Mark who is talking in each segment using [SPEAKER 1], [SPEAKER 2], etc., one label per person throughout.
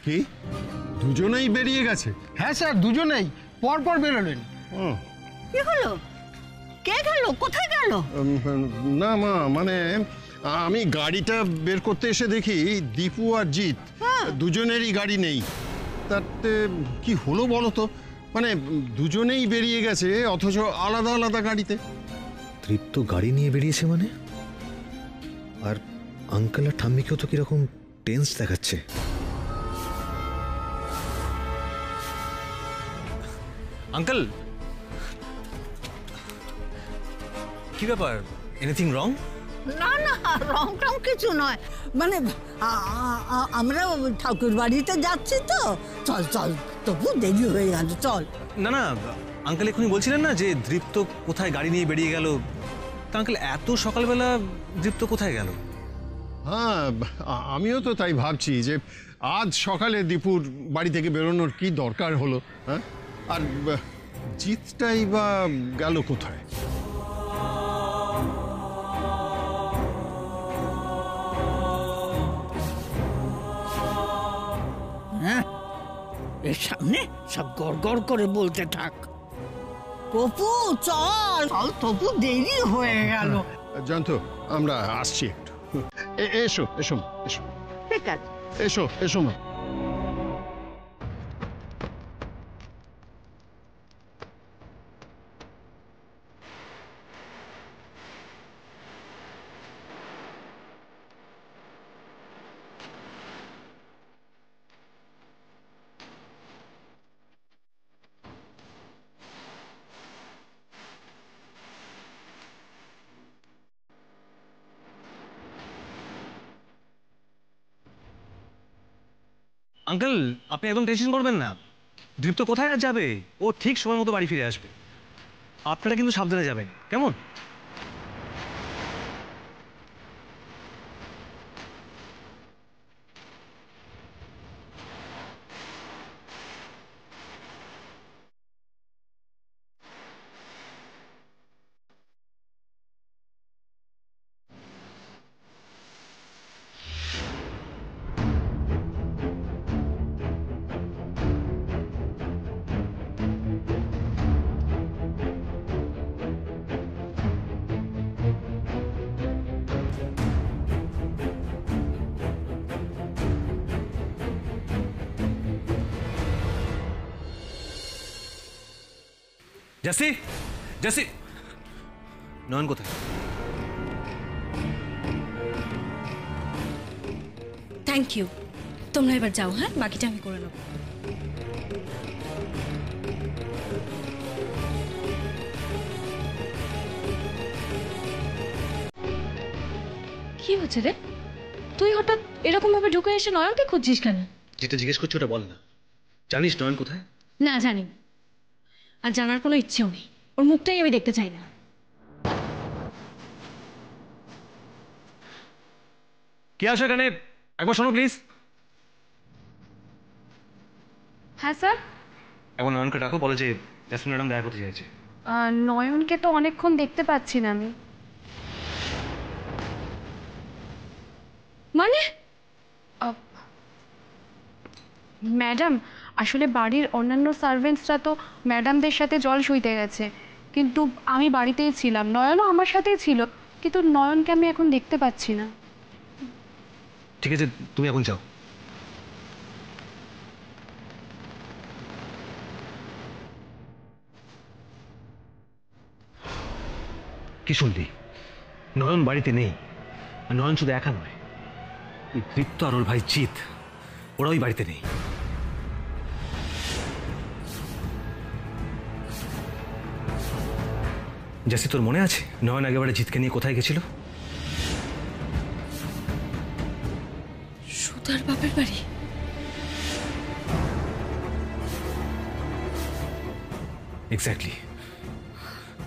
[SPEAKER 1] কি দুজনেই বেরিয়ে গেছে?
[SPEAKER 2] হ্যাঁ স্যার, দুজনেই পরপর বেরোলেন।
[SPEAKER 3] কি হলো? কে গেল? কোথায় গেল?
[SPEAKER 1] না মা, মানে আমি গাড়িটা বের করতে এসে দেখি দীপু আর জিৎ দুজনেরই গাড়ি নেই। তাতে কি হলো বলো তো? মানে দুজনেই বেরিয়ে গেছে অথচ আলাদা আলাদা গাড়িতে।
[SPEAKER 4] তৃপ্ত গাড়ি নিয়ে বেরিয়েছে মানে? আর আঙ্কেল আর ঠাম্মিকেও তো কিরকম টেন্স দেখাচ্ছে। আঙ্কেল, কি ব্যাপার? Anything wrong?
[SPEAKER 3] না না, রং টং কিছু নয়, মানে আমরা ঠাকুর বাড়িতে যাচ্ছি তো। চল চল, তবু দেরি হয়ে গেল, চল।
[SPEAKER 4] না না, আঙ্কেল এখনই বলছিলেন না যে দৃপ্ত কোথায় গাড়ি নিয়ে বেরিয়ে গেল। তা আঙ্কেল, এত সকালবেলা দৃপ্ত কোথায় গেল?
[SPEAKER 1] হ্যাঁ, আমিও তো তাই ভাবছি যে আজ সকালে দীপুর বাড়ি থেকে বেরোনোর কি দরকার হলো। হ্যাঁ, আর জিতটাই বা গেল কোথায়?
[SPEAKER 3] হ্যাঁ, এর সামনে সব গড় গড় করে বলতে থাক। পপু চল চল, তবু দেরি হয়ে গেল।
[SPEAKER 1] জানতো, আমরা আসছি একটু। এসো এসো এসো।
[SPEAKER 3] ঠিক আছে,
[SPEAKER 1] এসো এসো মা।
[SPEAKER 4] আঙ্কেল, আপনি একদম টেনশন করবেন না। দৃপ্ত কোথায় আর যাবে? ও ঠিক সময় মতো বাড়ি ফিরে আসবে। আপনারা কিন্তু সাবধানে যাবেন, কেমন? জেসি, জেসি, নয়ন কোথায়?
[SPEAKER 5] থ্যাংক ইউ, তোমরা এবার যাও। হ্যাঁ, বাকিটা আমি করে নেব। কি হচ্ছে রে? তুই হঠাৎ এরকম ভাবে ঢুকে এসে নয়নকে খুঁজছিস কেন?
[SPEAKER 4] যেটা জিজ্ঞেস করছি ওটা বল না। জানিস নয়ন কোথায়?
[SPEAKER 5] না, জানি না, আর জানার কোনো ইচ্ছেও নেই। ওর মুখটাই আমি দেখতে চাই না।
[SPEAKER 4] কে আসো এখানে? একবার শোনো প্লিজ।
[SPEAKER 5] হ্যাঁ স্যার।
[SPEAKER 4] এখন নয়নকে ডাকো, বলে যে জেসমিন ম্যাডাম দেখা করতে চাইছে।
[SPEAKER 5] নয়নকে তো অনেকক্ষণ দেখতে পাচ্ছি না আমি। মানে ম্যাডাম, আসলে বাড়ির অন্যান্য সার্ভেন্টসরা তো ম্যাডামদের সাথে জল শুইতে গেছে, কিন্তু আমি বাড়িতেই ছিলাম, নয়নও আমার সাথেই ছিল, কিন্তু নয়নকে আমি এখন দেখতে পাচ্ছি না।
[SPEAKER 4] ঠিক আছে, তুমি এখন যাও। কি শুনলি? নয়ন বাড়িতে নেই। নয়ন শুধু একা নয়, দৃপ্ত আর ওর ভাই জিৎ, ওরা ওই বাড়িতে নেই। জেসি, তোর মনে আছে নয়ন আগেবারে জিৎকে নিয়ে কোথায় গেছিল?
[SPEAKER 5] সুধার বাপের বাড়ি।
[SPEAKER 4] এক্স্যাক্টলি।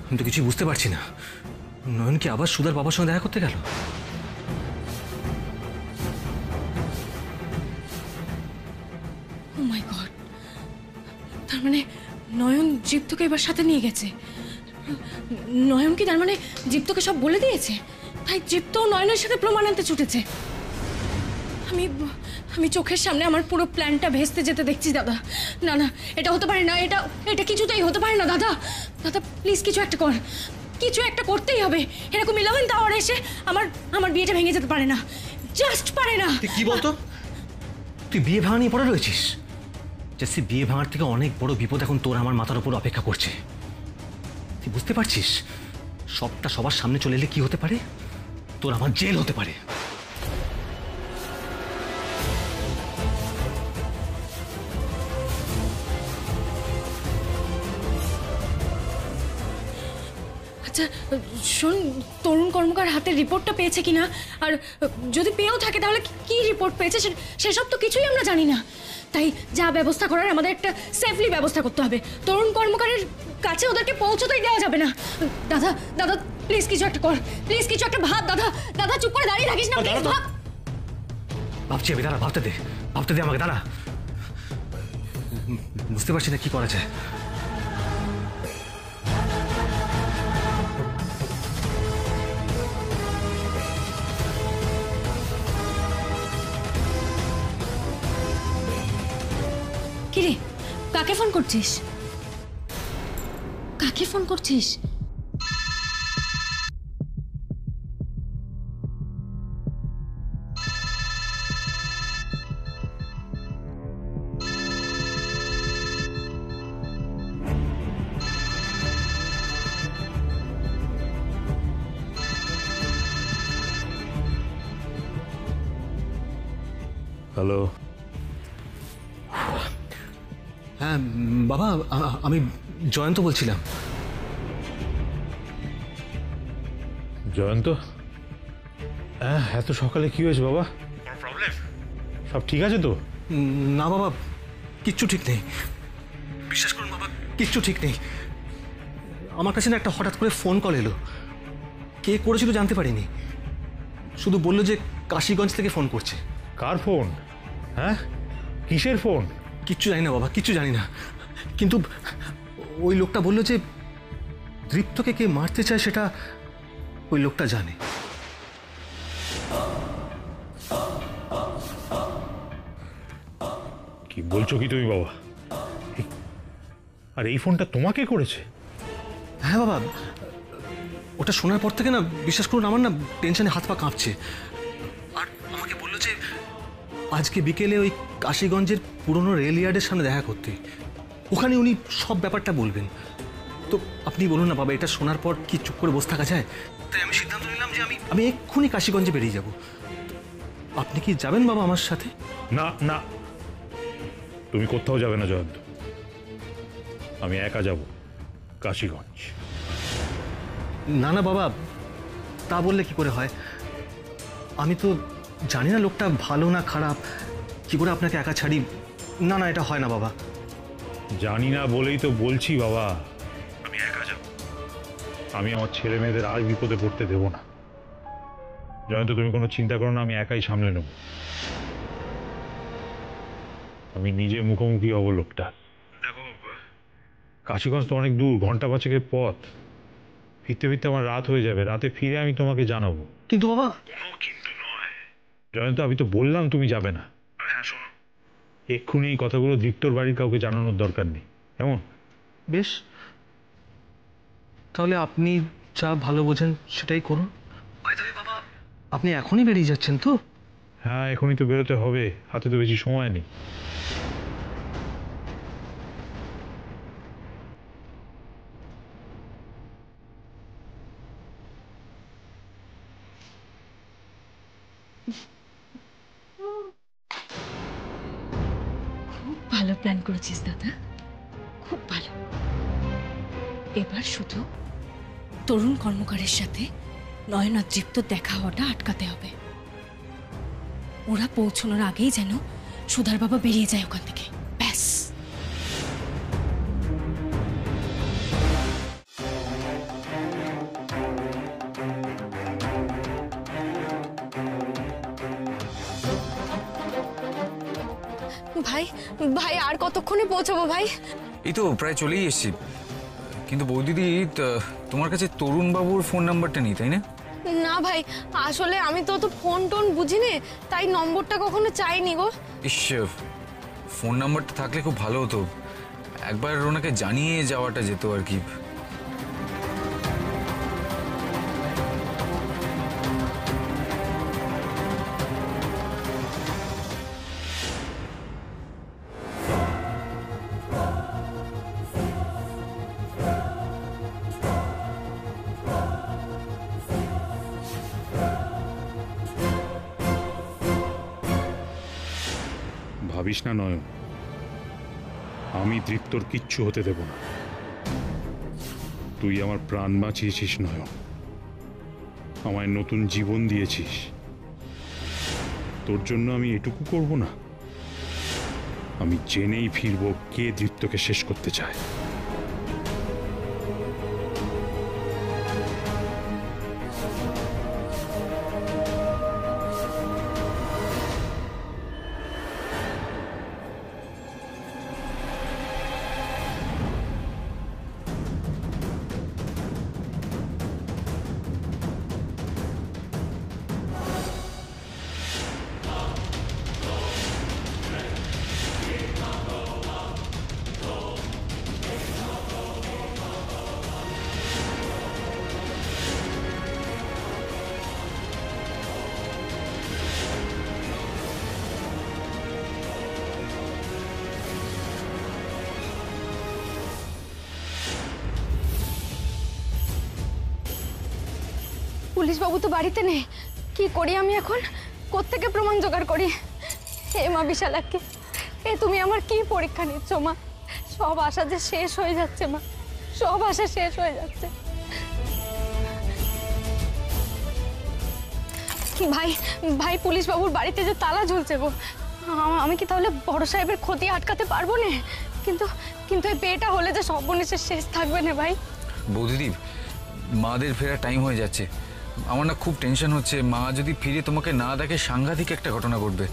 [SPEAKER 4] আমি তো কিছু বুঝতে পারছি না, নয়ন কি আবার সুধার বাবার সঙ্গে দেখা করতে গেল?
[SPEAKER 5] ও মাই গড, তার মানে নয়ন জীপ্তকে এবার সাথে নিয়ে গেছে। নয়ন কি তার মানে জীপ্তকে সব বলে দিয়েছে? তাই জীপ্ত নয়নের সাথে প্রমাণ আনতে ছুটেছে। আমি
[SPEAKER 6] আমি চোখের সামনে আমার পুরো প্ল্যানটা ভেস্তে যেতে দেখছি দাদা। না না, এটা হতে পারে না, এটা এটা কিছুতেই হতে পারে না দাদা। দাদা প্লিজ কিছু একটা কর, কিছু একটা করতেই হবে। এরকম 11th আওয়ারে এসে আমার আমার বিয়েটা ভেঙে যেতে পারে না, জাস্ট পারে না।
[SPEAKER 4] তুই কি বলতো, তুই বিয়ে ভাঙা নিয়ে পড়ে রয়েছিস? জেসি, বিয়ে ভাঙার থেকে অনেক বড় বিপদ এখন তোর আমার মাথার উপর অপেক্ষা করছে। তুই বুঝতে পারছিস সবটা সবার সামনে চলে এলে কি হতে পারে? তোর আমার জেল হতে পারে।
[SPEAKER 6] আচ্ছা শোন, তরুণ কর্মকার হাতের রিপোর্টটা পেয়েছে কিনা, আর যদি পেয়েও থাকে তাহলে কি রিপোর্ট পেয়েছে সেসব তো কিছুই আমরা জানি না। তাই যা ব্যবস্থা করার আমাদের একটা সেফলি ব্যবস্থা করতে হবে। তরুণ কর্মকারের কাছে ওদেরকে পৌঁছতেই দেওয়া যাবে না। দাদা দাদা প্লিজ কিছু একটা কর, প্লিজ কিছু একটা ভাব। দাদা দাদা চুপ করে দাঁড়িয়ে থাকিস না, প্লিজ ভাব।
[SPEAKER 4] ভাবছি আমি, দাঁড়া, ভাবতে দে আমাকে, দাঁড়া। বুঝতে পারছি না কি করা যায়।
[SPEAKER 6] কিরে, কাকে ফোন করছিস? কাকে ফোন করছিস?
[SPEAKER 7] হ্যালো।
[SPEAKER 4] হ্যাঁ বাবা, আমি জয়ন্ত বলছিলাম।
[SPEAKER 7] জয়ন্ত? হ্যাঁ, এত সকালে কি হয়েছে বাবা? প্রবলেম? সব ঠিক আছে তো?
[SPEAKER 4] না বাবা, কিচ্ছু ঠিক নেই, বিশ্বাস করুন বাবা, কিচ্ছু ঠিক নেই। আমার কাছে না একটা হঠাৎ করে ফোন কল এলো, কে করেছিল জানতে পারিনি, শুধু বললো যে কাশীগঞ্জ থেকে ফোন করছে।
[SPEAKER 7] কার ফোন? হ্যাঁ, কিসের ফোন?
[SPEAKER 4] কিচ্ছু জানি না বাবা, কিচ্ছু জানি না, কিন্তু ওই লোকটা বললো যে দৃপ্তকে কে মারতে চায় সেটা ওই লোকটা জানে।
[SPEAKER 7] কি বলছো কি তুমি বাবা? আর এই ফোনটা তোমাকে করেছে?
[SPEAKER 4] হ্যাঁ বাবা, ওটা শোনার পর থেকে না বিশ্বাস করুন আমার না টেনশনে হাত পা কাঁপছে। আর আমাকে বললো যে আজকে বিকেলে ওই কাশীগঞ্জের পুরনো রেল ইয়ার্ডের সামনে দেখা করতে, ওখানে উনি সব ব্যাপারটা বলবেন। তো আপনি বলুন না বাবা, এটা শোনার পর কি চুপ করে বসে থাকা যায়? তাই আমি সিদ্ধান্ত নিলাম যে আমি এক্ষুনি কাশীগঞ্জে বেরিয়ে যাব। আপনি কি যাবেন বাবা আমার সাথে?
[SPEAKER 7] না না, তুমি কোথাও যাবে না জয়ন্ত, আমি একা যাব কাশীগঞ্জ।
[SPEAKER 4] না না বাবা, তা বললে কি করে হয়? আমি তো জানি না লোকটা ভালো না খারাপ, কি করে আপনাকে একা ছাড়ি? না না, এটা হয় না বাবা।
[SPEAKER 7] জানি না বলেই তো বলছি বাবা, আমি একা যাব। আমি আমার ছেলে মেয়েদের আর বিপদে পড়তে দেব না। জয়ন্ত, তুমি কোনো চিন্তা করো না, আমি একাই সামলে নেব। আমি নিজে মুখোমুখি হব লোকটা। দেখো, কাশীগঞ্জ তো অনেক দূর, ঘন্টা পাঁচেকের পথ, ফিরতে ফিরতে আমার রাত হয়ে যাবে। রাতে ফিরে আমি তোমাকে জানাবো।
[SPEAKER 4] কিন্তু বাবা,
[SPEAKER 7] কোনো কিন্তু নয় জয়ন্ত, আমি তো বললাম তুমি যাবে না। হ্যাঁ শোনো, এক্ষুনি এই কথাগুলো দীপ্তর বাড়ির কাউকে জানানোর দরকার নেই, কেমন?
[SPEAKER 4] বেশ, তাহলে আপনি যা ভালো বোঝেন সেটাই করুন। বাবা, আপনি এখনই বেরিয়ে যাচ্ছেন তো?
[SPEAKER 7] হ্যাঁ, এখনই তো বেরোতে হবে, হাতে তো বেশি সময় নেই।
[SPEAKER 6] খুব ভালো প্ল্যান করেছিস দাদা, খুব ভালো। এবার শুধু তরুণ কর্মকারের সাথে নয়ন আর দৃপ্ত দেখা হওয়াটা আটকাতে হবে। ওরা পৌঁছানোর আগেই যেন সুধার বাবা বেরিয়ে যায় ওখান থেকে, ব্যাস। ভাই ভাই, আর কতক্ষণে পৌঁছাবো ভাই?
[SPEAKER 8] এই তো প্রায় চলেই এসেছি। কিন্তু বৌদিদি, তোমার কাছে তরুণ বাবুর ফোন নাম্বারটা নেই তাই না?
[SPEAKER 6] না ভাই, আসলে আমি তো ফোন টোন বুঝিনি, তাই নম্বরটা কখনো চাইনি গো।
[SPEAKER 8] ইস, ফোন নাম্বারটা থাকলে খুব ভালো হতো, একবার ওনাকে জানিয়ে যাওয়াটা যেত আর কি।
[SPEAKER 7] ভাবিস না নয়ন, আমি দৃপ্তর কিচ্ছু হতে দেব না। তুই আমার প্রাণ বাঁচিয়েছিস নয়ন, আমায় নতুন জীবন দিয়েছিস, তোর জন্য আমি এটুকু করব না? আমি জেনেই ফিরব কে দৃপ্তকে শেষ করতে চায়।
[SPEAKER 6] পুলিশ বাবু তো বাড়িতে নেই, কি করি আমি এখন? কোত্থেকে প্রমাণ জোগাড় করি? হে মা বিশালাক্ষী, তুমি আমার কি পরীক্ষা নিচ্ছ মা? সব আশা যে শেষ হয়ে যাচ্ছে মা, সব আশা শেষ হয়ে যাচ্ছে। ভাই ভাই, পুলিশ বাবুর বাড়িতে যে তালা ঝুলছে গো, আমি কি তাহলে বড় সাহেবের ক্ষতি আটকাতে পারবো না? কিন্তু কিন্তু এই বিয়েটা হলে যে সর্বনেশের শেষ থাকবে না ভাই।
[SPEAKER 8] বৌদিদি, মাদের ফেরার টাইম হয়ে যাচ্ছে, আমার না খুব টেনশন হচ্ছে। মা যদি ফিরে তোমাকে না দেখে সাংঘাতিক একটা ঘটনা ঘটবে।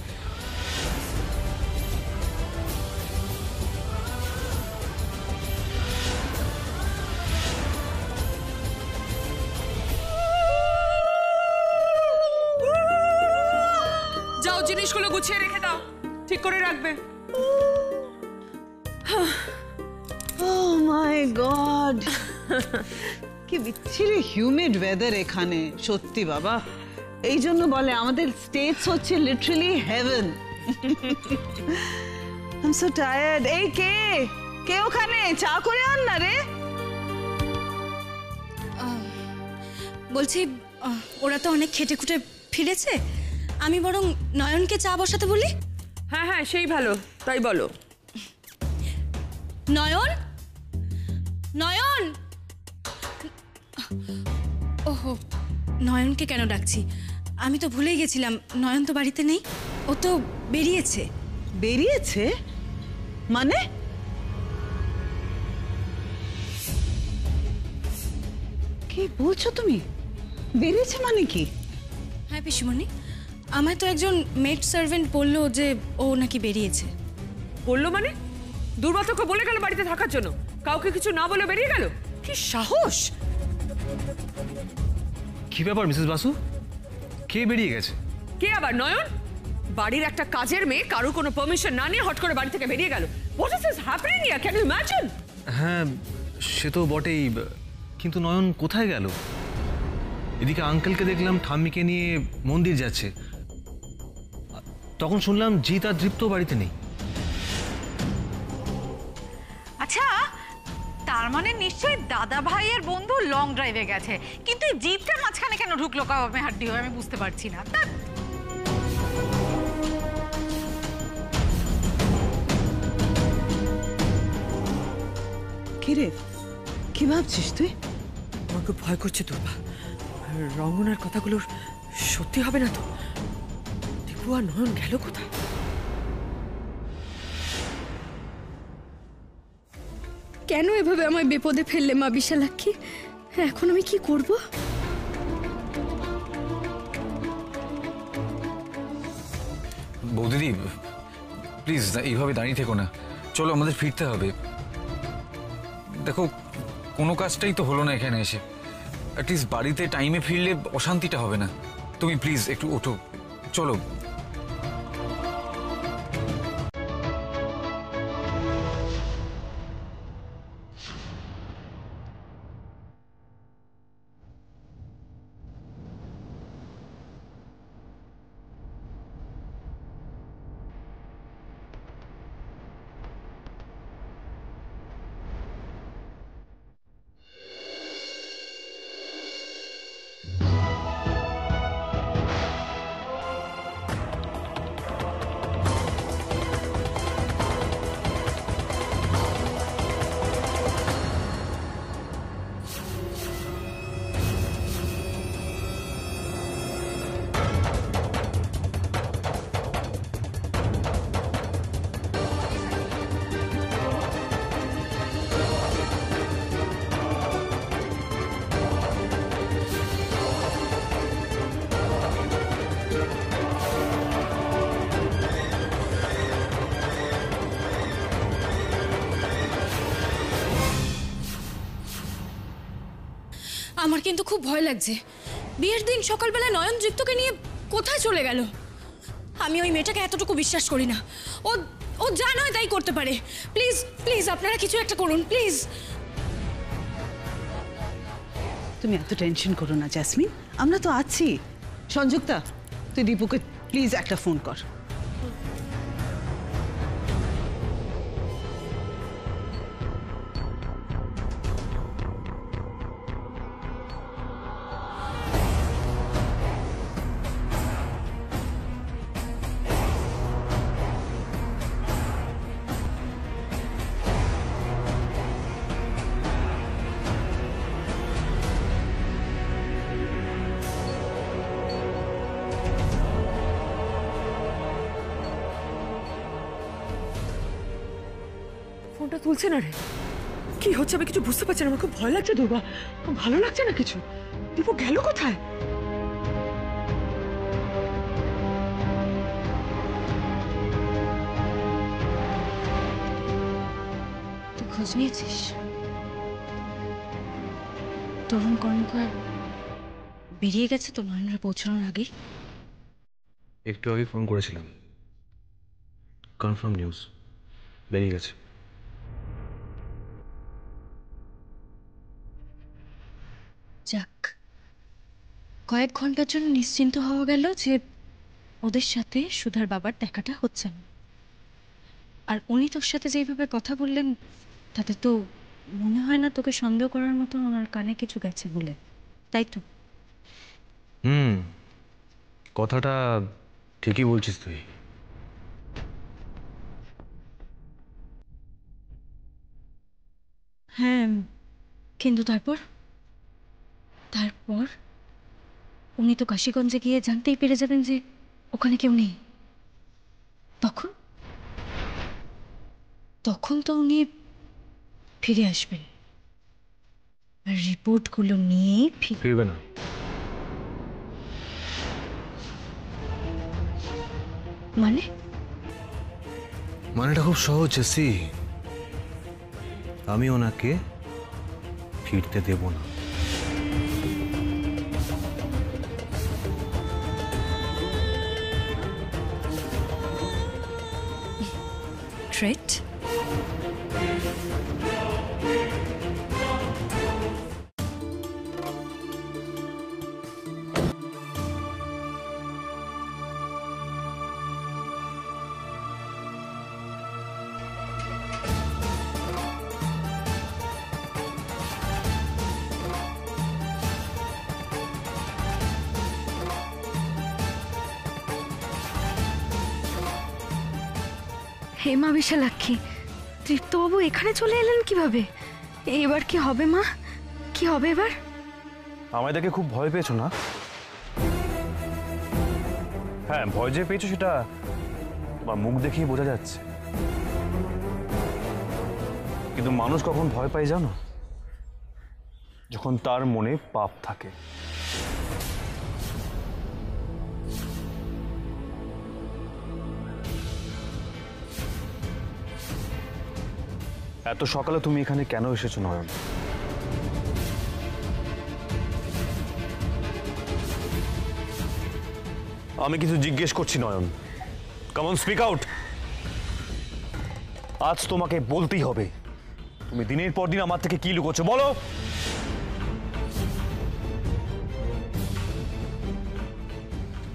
[SPEAKER 9] যাও, জিনিসগুলো গুছিয়ে রেখে দাও, ঠিক করে রাখবে।
[SPEAKER 10] ও মাই গড, কি বিচ্ছিরি হিউমিড ওয়েদার এখানে, সত্যি বাবা। এই জন্য বলে আমাদের স্টেটস হচ্ছে literally heaven. I am so tired. এই কে কে ওখানে? চা করে আন না রে।
[SPEAKER 6] বলছি, ওরা তো অনেক খেটে খুটে ফিরেছে, আমি বরং নয়নকে চা বসাতে বলি।
[SPEAKER 9] হ্যাঁ হ্যাঁ, সেই ভালো, তাই বলো।
[SPEAKER 6] নয়ন, নয়ন। ওহো, নয়নকে কেন ডাকছি? আমি তো ভুলেই গেছিলাম, নয়ন তো বাড়িতে নেই, ও তো বেরিয়েছে।
[SPEAKER 10] বেরিয়েছে মানে? কি বলছো তুমি? বেরিয়েছে মানে কি?
[SPEAKER 6] হ্যাঁ পিসিমণি, আমায় তো একজন মেড সার্ভেন্ট বললো যে ও নাকি বেরিয়েছে।
[SPEAKER 9] বললো মানে? দুর্বাতকে বলে গেল বাড়িতে থাকার জন্য, কাউকে কিছু না বলে বেরিয়ে গেল? কি সাহস!
[SPEAKER 4] কি ব্যাপার মিসেস বাসু, কে বেরিয়ে গেছে?
[SPEAKER 9] কে আবার? নয়ন? বাড়ির একটা কাজের মেয়ে কারো কোনো পারমিশন না নিয়ে হট করে বাড়ি থেকে বেরিয়ে গেল। What is this happening here? Can you imagine?
[SPEAKER 4] হ্যাঁ, সে তো বটেই, কিন্তু নয়ন কোথায় গেল? এদিকে আঙ্কেলকে দেখলাম ঠাম্মিকে নিয়ে মন্দির যাচ্ছে, তখন শুনলাম জিৎ আর দৃপ্ত বাড়িতে নেই।
[SPEAKER 11] আচ্ছা, তার মানে নিশ্চয়ই দাদা ভাইয়ের বন্ধু লং ড্রাইভে গেছে, কিন্তু এই জিপটার মাঝখানে কেন ঢুকলো কাবাবে হাড্ডি হয়ে আমি বুঝতে পারছি না।
[SPEAKER 10] কিরে, কি ভাবছিস তুই?
[SPEAKER 9] আমার খুব ভয় করছে দুর্বা, রঙ্গনার কথাগুলো সত্যি হবে না তো? দীপু আর নয়ন গেল কোথায়?
[SPEAKER 6] কেন এভাবে আমায় বিপদে ফেললে মা বিশালাক্ষী? এখন আমি কি করব?
[SPEAKER 8] বৌদিদি প্লিজ এইভাবে দাঁড়িয়ে থেকো না, চলো আমাদের ফিরতে হবে। দেখো কোনো কাজটাই তো হলো না এখানে এসে, অ্যাটলিস্ট বাড়িতে টাইমে ফিরলে অশান্তিটা হবে না। তুমি প্লিজ একটু ওঠো, চলো।
[SPEAKER 6] আমার কিন্তু খুব ভয় লাগছে। বিয়ের দিন সকালবেলা নয়ন দীপ্তকে নিয়ে কোথায় চলে গেল? আমি ওই মেয়েটাকে এতটুকু বিশ্বাস করি না। ও ও যা নয় তাই করতে পারে। প্লিজ প্লিজ আপনারা কিছু একটা করুন প্লিজ।
[SPEAKER 10] তুমি এত টেনশন করো না জেসমিন, আমরা তো আছি। সংযুক্তা, তুই দীপুকে প্লিজ একটা ফোন কর।
[SPEAKER 9] ফোনটা তুলছে না রে, কি হচ্ছে আমি কিছু বুঝতে পারছি না। আমার খুব ভয় লাগছে দুর্গা, খুব ভালো লাগছে না কিছু। দীপু গেল কোথায়?
[SPEAKER 5] তুই খোঁজ নিয়েছিস? তরুণ কর্মকার বেরিয়ে গেছে তো নয়নরা পৌঁছানোর আগে?
[SPEAKER 4] একটু আগে ফোন করেছিলাম, কনফার্ম নিউজ, বেরিয়ে গেছে।
[SPEAKER 5] যাক, কয়েক ঘন্টার জন্য নিশ্চিন্ত হওয়া গেল যে ওদের সাথে সুধার বাবার দেখাটা হচ্ছে না। আর উনি তোর সাথে যেভাবে কথা বললেন তাতে তো মনে হয় না তোকে সন্দেহ করার মতো ওনার কানে কিছু গেছে বলে, তাই তো?
[SPEAKER 4] কথাটা ঠিকই বলছিস তুই।
[SPEAKER 5] হ্যাঁ, কিন্তু তারপর উনি তো কাশীগঞ্জে গিয়ে জানতেই পেরে যাবেন যে ওখানে কেউ নেই। তখন তো উনি ফিরে আসবেন আর রিপোর্টগুলো নিয়ে
[SPEAKER 4] ফিরবে না। মানেটা খুব সহজ জেসি, আমি ওনাকে ফিরতে দেব না।
[SPEAKER 5] থ্রেট?
[SPEAKER 6] হে মা বিশালাক্ষী, তৃপ্তবাবু এখানে চলে এলেন কিভাবে? এবার কি হবে মা? কি হবে এবার?
[SPEAKER 12] আমায় দেখে খুব ভয় পেয়েছো না? হ্যাঁ, ভয় যে পেয়েছো সেটা তোমার মুখ দেখেই বোঝা যাচ্ছে। কিন্তু মানুষ কখন ভয় পায় জানো? যখন তার মনে পাপ থাকে। এত সকালে তুমি এখানে কেন এসেছো নয়ন? আমি কিছু জিজ্ঞেস করছি নয়ন, কাম অন স্পিক আউট। আজ তোমাকে বলতেই হবে, তুমি দিনের পর দিন আমার থেকে কি লুকোচ্ছ, বলো।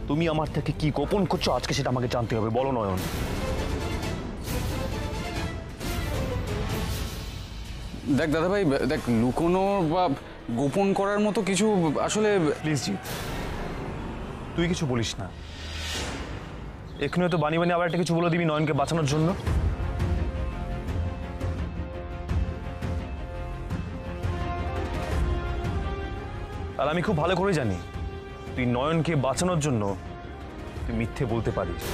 [SPEAKER 12] তুমি আমার থেকে কি গোপন করছো আজকে সেটা আমাকে জানতে হবে, বলো নয়ন।
[SPEAKER 8] দেখ দাদাভাই, দেখ লুকোনো বা গোপন করার মতো কিছু আসলে।
[SPEAKER 12] প্লিজ জিৎ, তুই কিছু বলিস না। এখানে তো বানি বানি আবার একটা কিছু বলে দিবি নয়নকে বাঁচানোর জন্য। আর আমি খুব ভালো করে জানি তুই নয়নকে বাঁচানোর জন্য তুই মিথ্যে বলতে পারিস।